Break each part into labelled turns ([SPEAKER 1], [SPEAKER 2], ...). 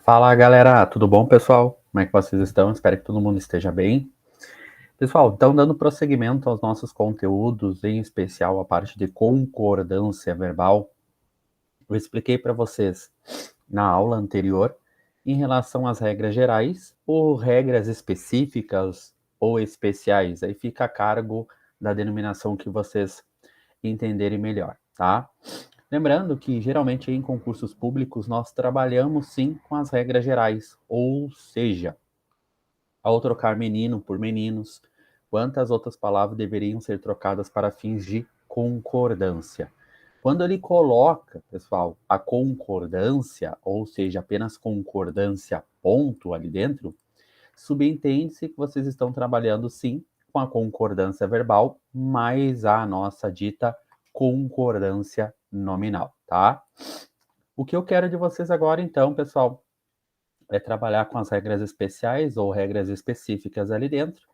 [SPEAKER 1] Fala galera, tudo bom pessoal? Como é que vocês estão? Espero que todo mundo esteja bem. Pessoal, então dando prosseguimento aos nossos conteúdos, em especial a parte de concordância verbal, eu expliquei para vocês na aula anterior em relação às regras gerais ou regras específicas ou especiais. Aí fica a cargo da denominação que vocês entenderem melhor, tá? Lembrando que geralmente em concursos públicos nós trabalhamos sim com as regras gerais, ou seja, ao trocar menino por meninos, quantas outras palavras deveriam ser trocadas para fins de concordância. Quando ele coloca, pessoal, a concordância, ou seja, apenas concordância, ponto ali dentro, subentende-se que vocês estão trabalhando sim com a concordância verbal, mais a nossa dita concordância nominal, tá? O que eu quero de vocês agora, então, pessoal, é trabalhar com as regras especiais ou regras específicas ali dentro,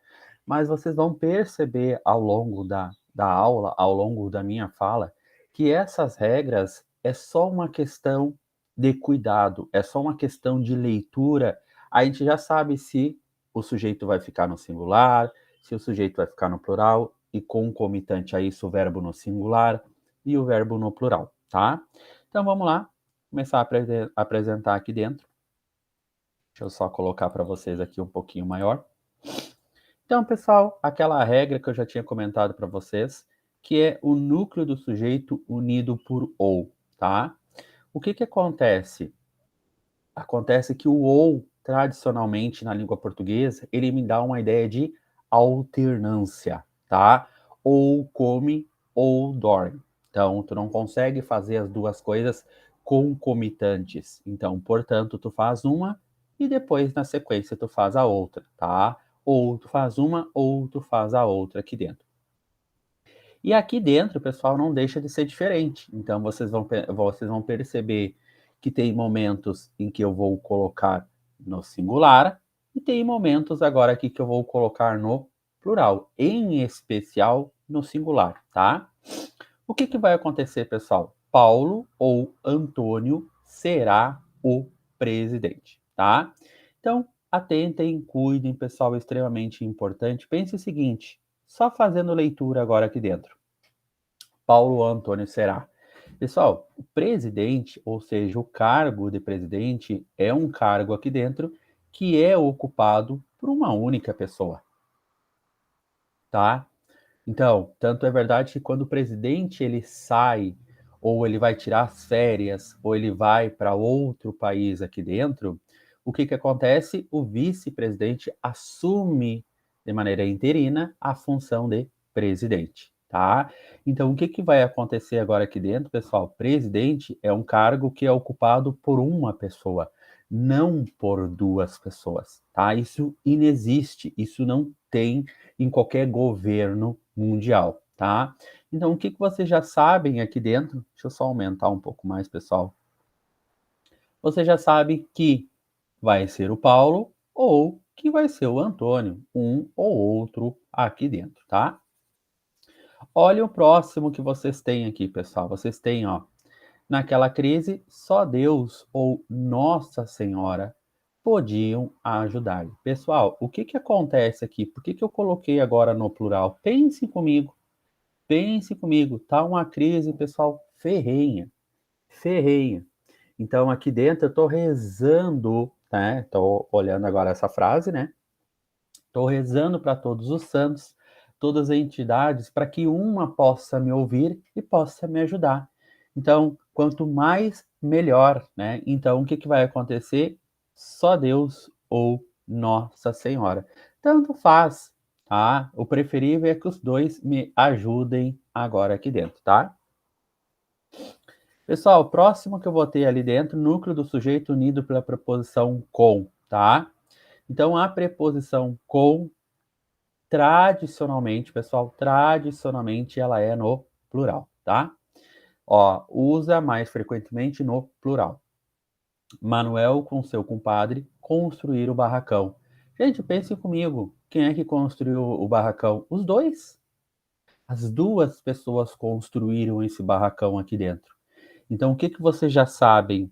[SPEAKER 1] mas vocês vão perceber ao longo da aula, ao longo da minha fala, que essas regras é só uma questão de cuidado, é só uma questão de leitura. A gente já sabe se o sujeito vai ficar no singular, se o sujeito vai ficar no plural, e concomitante a isso o verbo no singular e o verbo no plural, tá? Então vamos lá, começar a apresentar aqui dentro. Deixa eu só colocar para vocês aqui um pouquinho maior. Então, pessoal, aquela regra que eu já tinha comentado para vocês, que é o núcleo do sujeito unido por ou, tá? O que que acontece? Acontece que o ou, tradicionalmente na língua portuguesa, ele me dá uma ideia de alternância, tá? Ou come ou dorme. Então, tu não consegue fazer as duas coisas concomitantes. Então, portanto, tu faz uma e depois, na sequência, tu faz a outra, tá? Ou tu faz uma ou tu faz a outra aqui dentro. E aqui dentro, pessoal, não deixa de ser diferente. Então, vocês vão perceber que tem momentos em que eu vou colocar no singular e tem momentos agora aqui que eu vou colocar no plural, em especial no singular, tá? O que que vai acontecer, pessoal? Paulo ou Antônio será o presidente, tá? Então, atentem, cuidem, pessoal, extremamente importante. Pense o seguinte, só fazendo leitura agora aqui dentro. Paulo Antônio será. Pessoal, o presidente, ou seja, o cargo de presidente, é um cargo aqui dentro que é ocupado por uma única pessoa, tá? Então, tanto é verdade que quando o presidente ele sai, ou ele vai tirar as férias, ou ele vai para outro país aqui dentro, o que que acontece? O vice-presidente assume de maneira interina a função de presidente, tá? Então, o que que vai acontecer agora aqui dentro, pessoal? Presidente é um cargo que é ocupado por uma pessoa, não por duas pessoas, tá? Isso inexiste, isso não tem em qualquer governo mundial, tá? Então, o que que vocês já sabem aqui dentro? Deixa eu só aumentar um pouco mais, pessoal. Você já sabe que vai ser o Paulo ou que vai ser o Antônio, um ou outro aqui dentro, tá? Olha o próximo que vocês têm aqui, pessoal. Vocês têm, ó, naquela crise, só Deus ou Nossa Senhora podiam ajudar. Pessoal, o que que acontece aqui? Por que que eu coloquei agora no plural? Pense comigo, tá uma crise, pessoal, ferrenha, ferrenha. Então, aqui dentro eu estou rezando, né? Estou olhando agora essa frase, né? Estou rezando para todos os santos, todas as entidades, para que uma possa me ouvir e possa me ajudar. Então, quanto mais, melhor, né? Então, o que que vai acontecer? Só Deus ou Nossa Senhora. Tanto faz, tá? O preferível é que os dois me ajudem agora aqui dentro, tá? Pessoal, o próximo que eu botei ali dentro, núcleo do sujeito unido pela preposição com, tá? Então, a preposição com, tradicionalmente, pessoal, tradicionalmente ela é no plural, tá? Ó, usa mais frequentemente no plural. Manuel com seu compadre construir o barracão. Gente, pensem comigo, quem é que construiu o barracão? Os dois. As duas pessoas construíram esse barracão aqui dentro. Então, o que que vocês já sabem?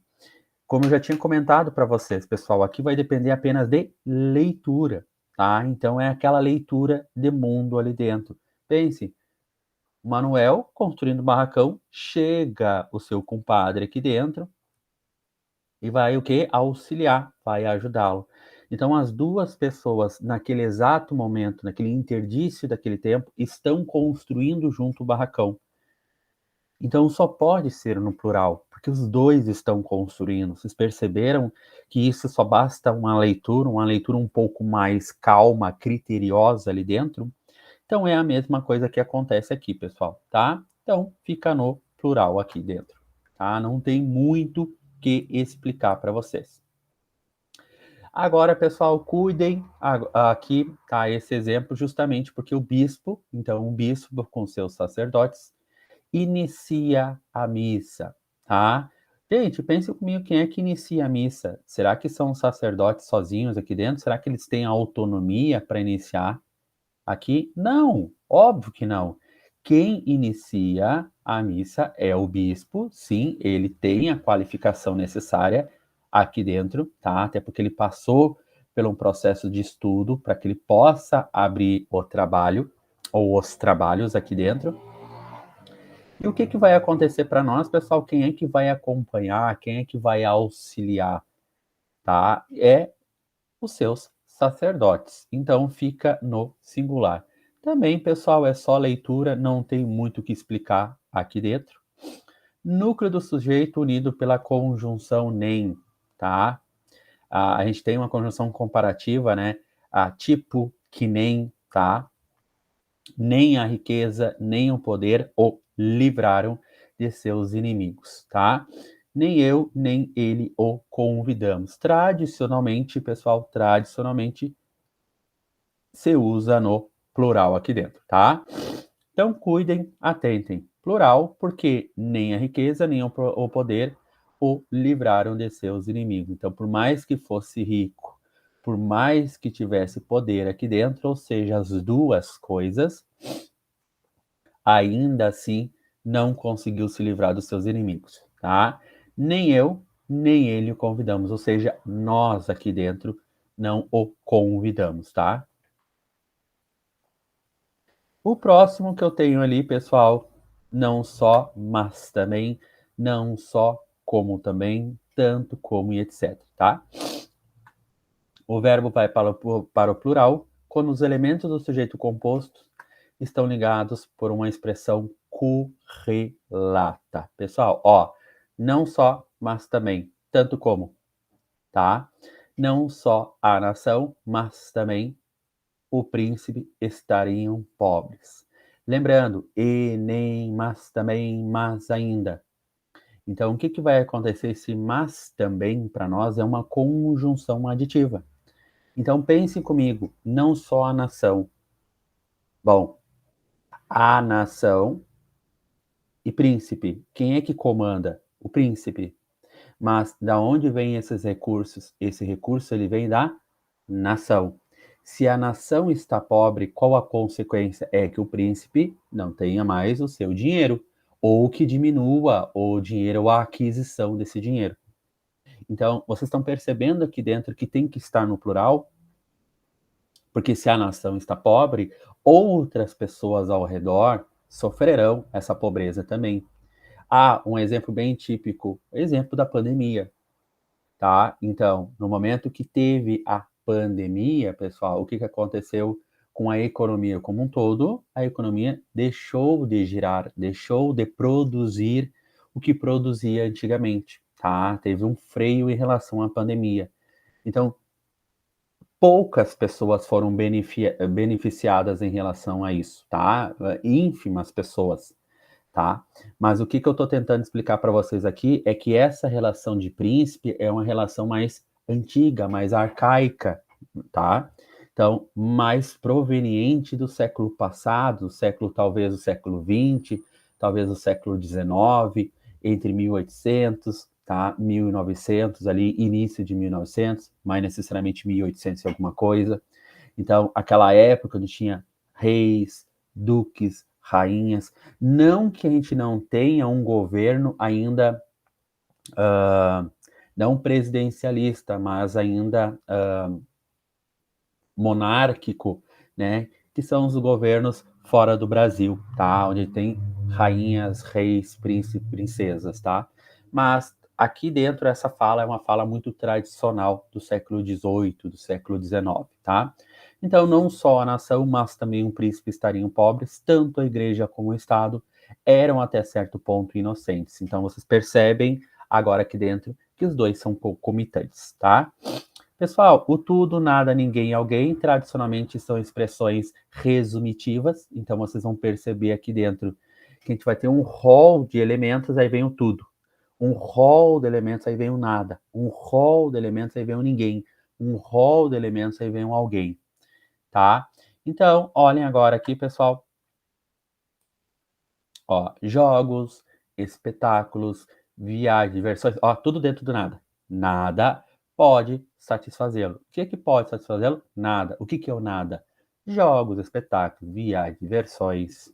[SPEAKER 1] Como eu já tinha comentado para vocês, pessoal, aqui vai depender apenas de leitura, tá? Então é aquela leitura de mundo ali dentro. Pense, o Manuel construindo o barracão, chega o seu compadre aqui dentro e vai o quê? Auxiliar, vai ajudá-lo. Então as duas pessoas, naquele exato momento, naquele interdício daquele tempo, estão construindo junto o barracão. Então só pode ser no plural, porque os dois estão construindo. Vocês perceberam que isso só basta uma leitura um pouco mais calma, criteriosa ali dentro? Então é a mesma coisa que acontece aqui, pessoal, tá? Então fica no plural aqui dentro, tá? Não tem muito que explicar para vocês. Agora, pessoal, cuidem aqui, tá? Esse exemplo justamente porque o bispo, então o bispo com seus sacerdotes, inicia a missa, tá? Gente, pense comigo, quem é que inicia a missa? Será que são os sacerdotes sozinhos aqui dentro? Será que eles têm autonomia para iniciar aqui? Não, óbvio que não. Quem inicia a missa é o bispo, sim, ele tem a qualificação necessária aqui dentro, tá? Até porque ele passou por um processo de estudo para que ele possa abrir o trabalho ou os trabalhos aqui dentro. E o que, que vai acontecer para nós, pessoal? Quem é que vai acompanhar? Quem é que vai auxiliar? Tá? É os seus sacerdotes. Então fica no singular. Também, pessoal, é só leitura, não tem muito o que explicar aqui dentro. Núcleo do sujeito unido pela conjunção nem, tá? A gente tem uma conjunção comparativa, né? Tipo, que nem, tá? Nem a riqueza, nem o poder o livraram de seus inimigos, tá? Nem eu, nem ele o convidamos. Tradicionalmente, pessoal, tradicionalmente se usa no plural aqui dentro, tá? Então, cuidem, atentem. Plural, porque nem a riqueza, nem o poder o livraram de seus inimigos. Então, por mais que fosse rico, por mais que tivesse poder aqui dentro, ou seja, as duas coisas, ainda assim não conseguiu se livrar dos seus inimigos, tá? Nem eu, nem ele o convidamos, ou seja, nós aqui dentro não o convidamos, tá? O próximo que eu tenho ali, pessoal, não só, mas também, não só, como também, tanto como e etc, tá? O verbo vai para o plural quando os elementos do sujeito composto estão ligados por uma expressão correlata. Pessoal, ó, não só, mas também, tanto como, tá? Não só a nação, mas também o príncipe estariam pobres. Lembrando, e nem, mas também, mas ainda. Então, o que, que vai acontecer se mas também para nós é uma conjunção aditiva? Então, pense comigo, não só a nação. Bom, a nação e príncipe. Quem é que comanda? O príncipe. Mas da onde vêm esses recursos? Esse recurso ele vem da nação. Se a nação está pobre, qual a consequência? É que o príncipe não tenha mais o seu dinheiro, ou que diminua o dinheiro ou a aquisição desse dinheiro. Então, vocês estão percebendo aqui dentro que tem que estar no plural, porque se a nação está pobre, outras pessoas ao redor sofrerão essa pobreza também. Um exemplo bem típico, exemplo da pandemia, tá? Então, no momento que teve a pandemia, pessoal, o que que aconteceu com a economia como um todo? A economia deixou de girar, deixou de produzir o que produzia antigamente, tá? Teve um freio em relação à pandemia. Então, poucas pessoas foram beneficiadas em relação a isso, tá? Ínfimas pessoas, tá? Mas o que que eu estou tentando explicar para vocês aqui é que essa relação de príncipe é uma relação mais antiga, mais arcaica, tá? Então, mais proveniente do século passado, século talvez o século XX, talvez o século XIX, entre 1800, tá? 1900 ali, início de 1900, mais necessariamente 1800 e alguma coisa. Então, aquela época onde tinha reis, duques, rainhas. Não que a gente não tenha um governo ainda não presidencialista, mas ainda monárquico, né? Que são os governos fora do Brasil, tá? Onde tem rainhas, reis, príncipes, princesas, tá? Mas aqui dentro essa fala é uma fala muito tradicional do século XVIII, do século XIX, tá? Então não só a nação, mas também um príncipe estariam pobres, tanto a igreja como o Estado eram até certo ponto inocentes. Então vocês percebem agora aqui dentro que os dois são concomitantes, tá? Pessoal, o tudo, nada, ninguém, alguém, tradicionalmente são expressões resumitivas, então vocês vão perceber aqui dentro que a gente vai ter um rol de elementos, aí vem o tudo. Um rol de elementos, aí vem o nada. Um rol de elementos, aí vem o ninguém. Um rol de elementos, aí vem o alguém, tá? Então, olhem agora aqui, pessoal. Ó, jogos, espetáculos, viagens, diversões, ó, tudo dentro do nada. Nada pode satisfazê-lo. O que é que pode satisfazê-lo? Nada. O que que é o nada? Jogos, espetáculos, viagens, diversões,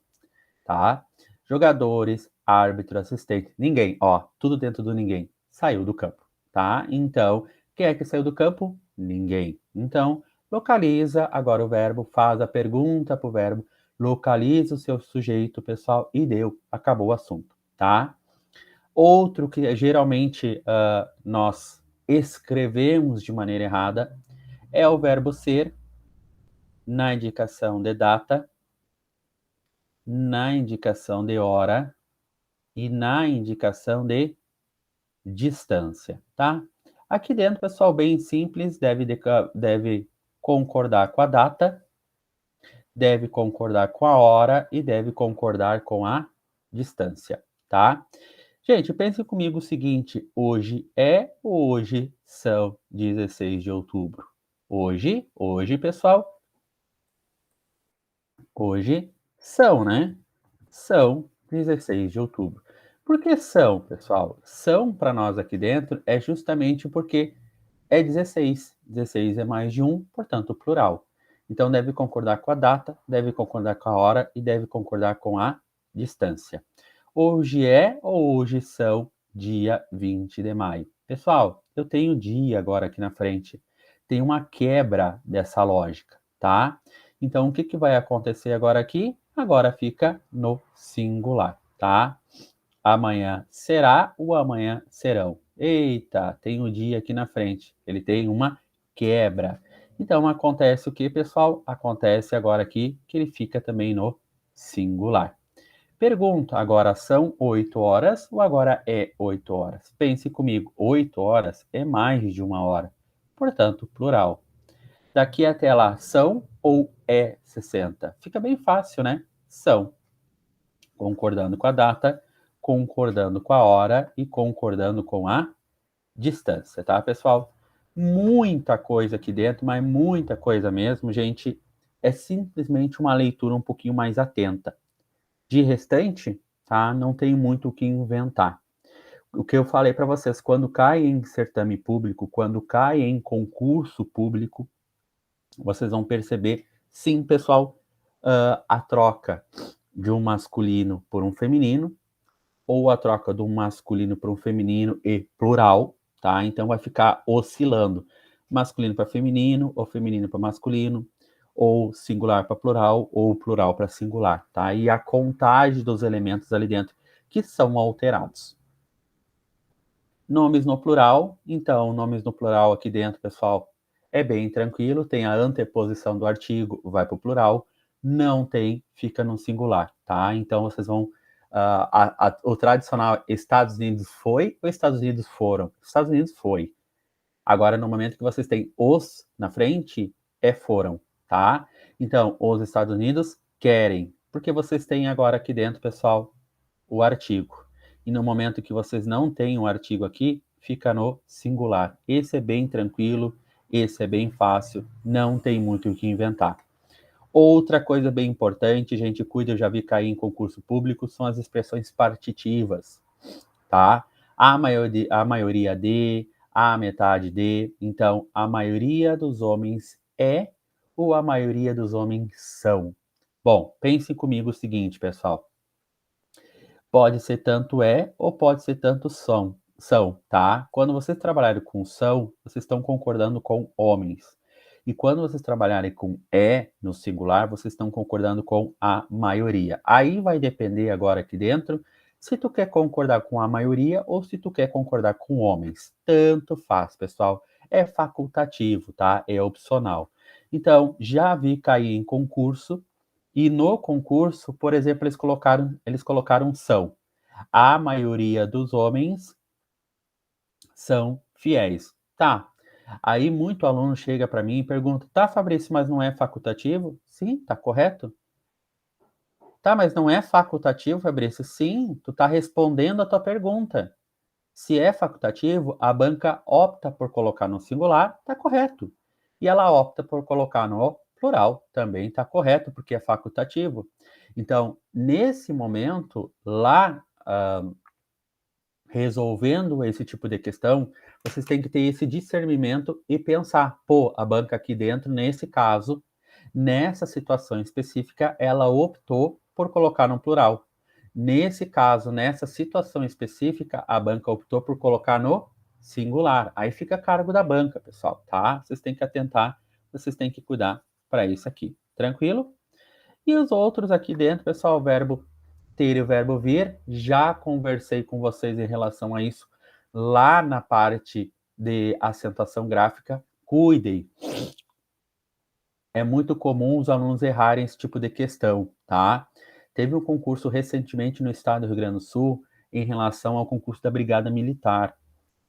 [SPEAKER 1] tá? Jogadores, árbitro, assistente, ninguém, ó, tudo dentro do ninguém. Saiu do campo, tá? Então, quem é que saiu do campo? Ninguém. Então, localiza agora o verbo, faz a pergunta para o verbo, localiza o seu sujeito, pessoal, e deu, acabou o assunto, tá? Outro que geralmente nós escrevemos de maneira errada é o verbo ser na indicação de data, na indicação de hora e na indicação de distância, tá? Aqui dentro, pessoal, bem simples, deve concordar com a data, deve concordar com a hora e deve concordar com a distância, tá? Gente, pense comigo o seguinte: hoje é ou hoje são 16 de outubro? Hoje, pessoal, hoje são, né? São 16 de outubro. Por que são, pessoal? São para nós aqui dentro é justamente porque é 16. 16 é mais de um, portanto, plural. Então, deve concordar com a data, deve concordar com a hora e deve concordar com a distância. Hoje é ou hoje são dia 20 de maio. Pessoal, eu tenho dia agora aqui na frente. Tem uma quebra dessa lógica, tá? Então, o que, que vai acontecer agora aqui? Agora fica no singular, tá? Amanhã será, o amanhã serão. Eita, tem um dia aqui na frente. Ele tem uma quebra. Então acontece o que, pessoal? Acontece agora aqui que ele fica também no singular. Pergunta, agora são 8 horas ou agora é 8 horas? Pense comigo, 8 horas é mais de uma hora. Portanto, plural. Daqui até lá, são ou é 60? Fica bem fácil, né? São concordando com a data, concordando com a hora e concordando com a distância, tá, pessoal? Muita coisa aqui dentro, mas muita coisa mesmo, gente. É simplesmente uma leitura um pouquinho mais atenta. De restante, tá? Não tem muito o que inventar. O que eu falei para vocês, quando cai em certame público, quando cai em concurso público, vocês vão perceber, sim, pessoal, a troca de um masculino por um feminino, ou a troca do masculino para um feminino e plural, tá? Então vai ficar oscilando masculino para feminino, ou feminino para masculino, ou singular para plural, ou plural para singular, tá? E a contagem dos elementos ali dentro que são alterados. Nomes no plural, então, nomes no plural aqui dentro, pessoal, é bem tranquilo, tem a anteposição do artigo, vai para o plural, não tem, fica no singular, tá? Então, vocês vão. O tradicional Estados Unidos foi ou Estados Unidos foram? Estados Unidos foi. Agora, no momento que vocês têm os na frente, é foram, tá? Então, os Estados Unidos querem, porque vocês têm agora aqui dentro, pessoal, o artigo. E no momento que vocês não têm um artigo aqui, fica no singular. Esse é bem tranquilo, esse é bem fácil, não tem muito o que inventar. Outra coisa bem importante, gente, cuida, eu já vi cair em concurso público, são as expressões partitivas, tá? A maioria de, a metade de, então, a maioria dos homens é ou a maioria dos homens são. Bom, pense comigo o seguinte, pessoal. Pode ser tanto é ou pode ser tanto são. São, tá? Quando vocês trabalharem com são, vocês estão concordando com homens. E quando vocês trabalharem com é no singular, vocês estão concordando com a maioria. Aí vai depender agora aqui dentro se tu quer concordar com a maioria ou se tu quer concordar com homens. Tanto faz, pessoal. É facultativo, tá? É opcional. Então, já vi cair em concurso e no concurso, por exemplo, eles colocaram são. A maioria dos homens são fiéis. Tá. Aí muito aluno chega para mim e pergunta: "Tá, Fabrício, mas não é facultativo?" Sim, tá correto. Tá, mas não é facultativo, Fabrício? Sim, tu tá respondendo a tua pergunta. Se é facultativo, a banca opta por colocar no singular, tá correto. E ela opta por colocar no plural, também tá correto, porque é facultativo. Então, nesse momento, lá resolvendo esse tipo de questão, vocês têm que ter esse discernimento e pensar, pô, a banca aqui dentro, nesse caso, nessa situação específica, ela optou por colocar no plural. Nesse caso, nessa situação específica, a banca optou por colocar no singular. Aí fica a cargo da banca, pessoal, tá? Vocês têm que atentar, vocês têm que cuidar para isso aqui. Tranquilo? E os outros aqui dentro, pessoal, o verbo ter e o verbo vir, já conversei com vocês em relação a isso lá na parte de acentuação gráfica. Cuidem, é muito comum os alunos errarem esse tipo de questão, tá? Teve um concurso recentemente no estado do Rio Grande do Sul em relação ao concurso da Brigada Militar,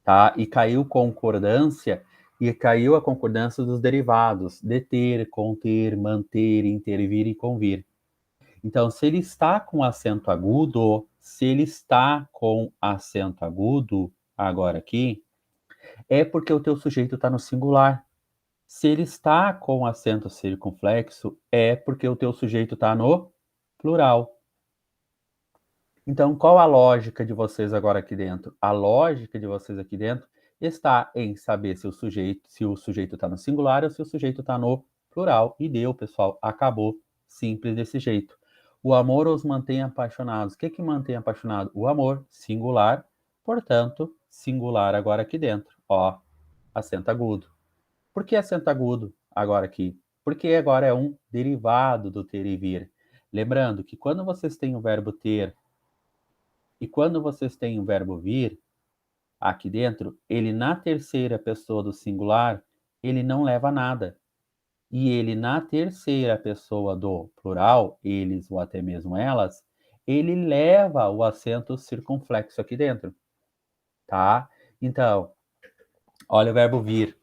[SPEAKER 1] tá? E caiu concordância, e caiu a concordância dos derivados, deter, conter, manter, intervir e convir. Então, se ele está com acento agudo, se ele está com acento agudo, agora aqui, é porque o teu sujeito está no singular. Se ele está com acento circunflexo, é porque o teu sujeito está no plural. Então, qual a lógica de vocês agora aqui dentro? A lógica de vocês aqui dentro está em saber se o sujeito está no singular ou se o sujeito está no plural. E deu, pessoal, acabou. Simples desse jeito. O amor os mantém apaixonados. O que que mantém apaixonado? O amor, singular. Portanto, singular agora aqui dentro. Ó, acento agudo. Por que acento agudo agora aqui? Porque agora é um derivado do ter e vir. Lembrando que quando vocês têm o verbo ter e quando vocês têm o verbo vir, aqui dentro, ele na terceira pessoa do singular, ele não leva nada. E ele na terceira pessoa do plural, eles ou até mesmo elas, ele leva o acento circunflexo aqui dentro, tá? Então, olha o verbo vir,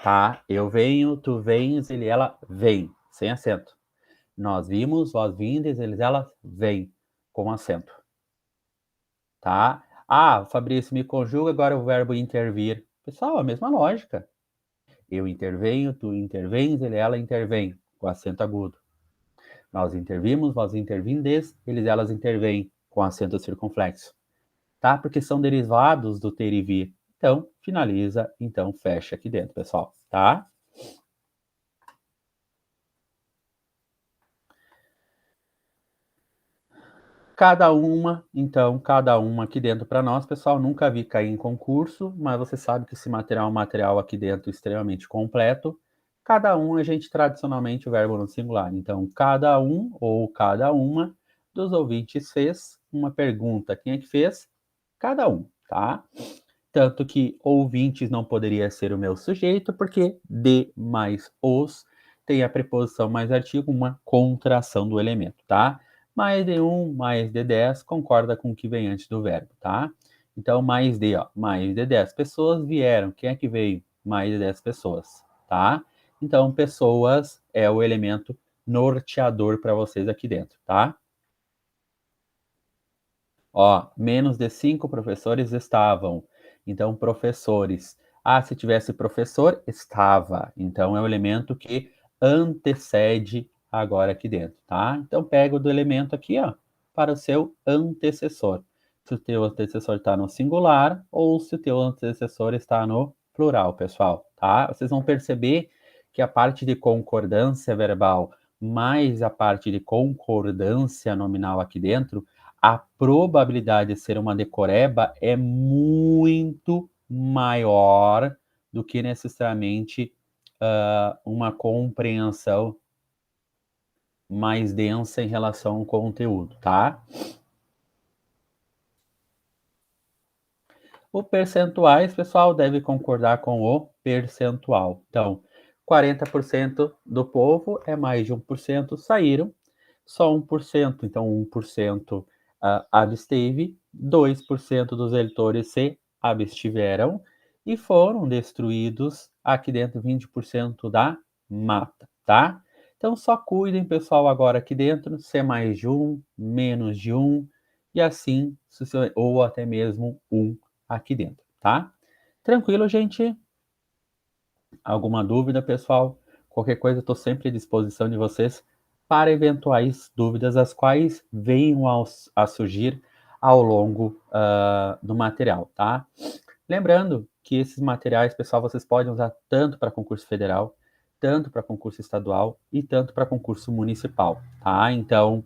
[SPEAKER 1] tá? Eu venho, tu vens, ele, ela vem, sem acento. Nós vimos, vós vindes, eles, elas vêm, com acento. Tá? Ah, Fabrício, me conjuga agora o verbo intervir. Pessoal, a mesma lógica. Eu intervenho, tu intervens, ele, ela intervém, com acento agudo. Nós intervimos, vós intervindes, eles, elas intervêm, com acento circunflexo. Tá? Porque são derivados do ter e vir. Então, finaliza, então fecha aqui dentro, pessoal. Tá? Cada uma aqui dentro para nós, pessoal. Nunca vi cair em concurso, mas você sabe que esse material é um material aqui dentro extremamente completo. Cada um, a gente tradicionalmente o verbo no singular. Então, cada um ou cada uma dos ouvintes fez uma pergunta. Quem é que fez? Cada um, tá? Tanto que ouvintes não poderia ser o meu sujeito, porque de mais os tem a preposição mais artigo, uma contração do elemento, tá? Mais de um, mais de 10, concorda com o que vem antes do verbo, tá? Então, mais de, ó, mais de 10 pessoas vieram. Quem é que veio? Mais de 10 pessoas, tá? Então, pessoas é o elemento norteador para vocês aqui dentro, tá? Ó, menos de 5 professores estavam. Então, professores. Ah, se tivesse professor, estava. Então, é o elemento que antecede agora aqui dentro, tá? Então, pega o do elemento aqui, ó, para o seu antecessor. Se o teu antecessor está no singular ou se o teu antecessor está no plural, pessoal, tá? Vocês vão perceber que a parte de concordância verbal mais a parte de concordância nominal aqui dentro a probabilidade de ser uma decoreba é muito maior do que necessariamente uma compreensão mais densa em relação ao conteúdo, tá? O percentuais, pessoal, deve concordar com o percentual. Então, 40% do povo é mais de 1% saíram, só 1%, então 1% absteve, 2% dos eleitores se abstiveram e foram destruídos aqui dentro 20% da mata, tá? Então só cuidem, pessoal, agora aqui dentro, ser mais de um, menos de um, e assim, ou até mesmo um aqui dentro, tá? Tranquilo, gente? Alguma dúvida, pessoal? Qualquer coisa, estou sempre à disposição de vocês para eventuais dúvidas, as quais venham a surgir ao longo do material, tá? Lembrando que esses materiais, pessoal, vocês podem usar tanto para concurso federal, tanto para concurso estadual e tanto para concurso municipal, tá? Então,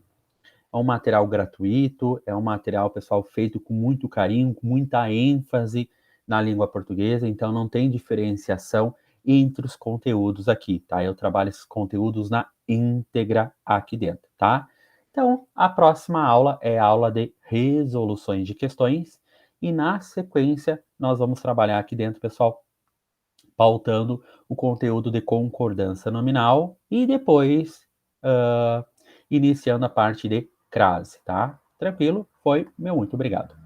[SPEAKER 1] é um material gratuito, é um material, pessoal, feito com muito carinho, com muita ênfase na língua portuguesa, então não tem diferenciação entre os conteúdos aqui, tá? Eu trabalho esses conteúdos na íntegra aqui dentro, tá? Então, a próxima aula é a aula de resoluções de questões e na sequência nós vamos trabalhar aqui dentro, pessoal, pautando o conteúdo de concordância nominal e depois iniciando a parte de crase, tá? Tranquilo? Foi, meu muito obrigado.